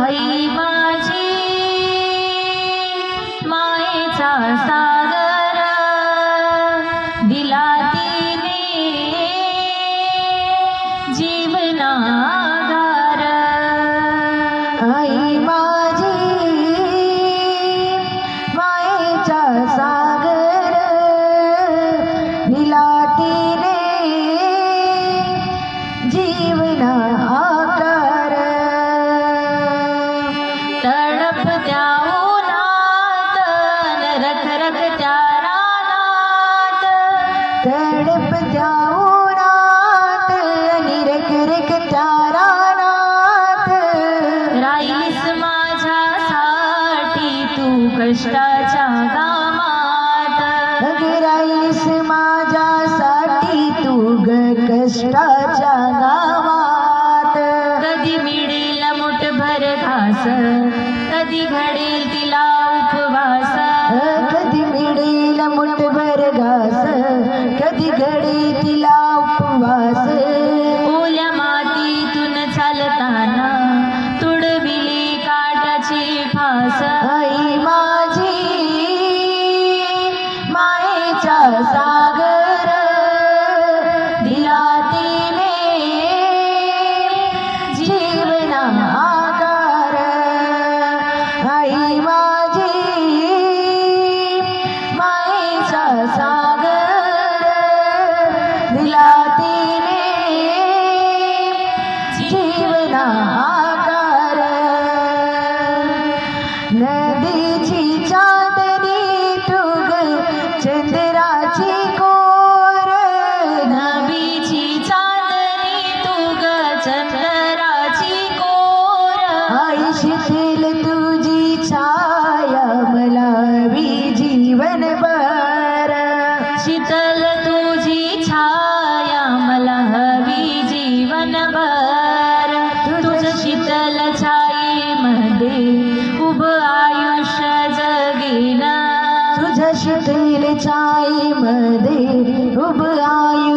आई माझी मायेचा सागर दिला तिने जीवनाधार। आई माझी मायेचा सागर दिला तिने जीवना आकार। तडप त्या उन्हात रख रख त्या रानात, तडप त्या उन्हात आणि रख रख त्या रानात। राहिलीस माझ्यासाठी तू कष्टाच्या गामात। अग राहिलीस माझ्यासाठी तू कष्टाच्या गावात। कधी मिळेल मुठभर घास, कधी घडेल तिला उपवास। कधी मिळेल मुठभर घास, कधी घडेल तिला उपवास। ओल्या मातीतून चालताना तुडविली काटाची फास। आई माझी मायेचा सागर दिला तिने जीवना आकार। आई माझी मायेचा सागर दिला तिने जीवना आकार। नदीची चांदणी तुग चंद्राची कोर। नबीची चांदणी तू ग चंद्राची कोर। आई शिथिल तुझी छाया मला हवी जीवनभर। शीतल तुझी छाया मला हवी जीवनभर। तुझ शीतल छायेमध्ये उभं आयुष्य जगेन। तुझ्या शिथिल छायेमध्ये उभं आयुष्य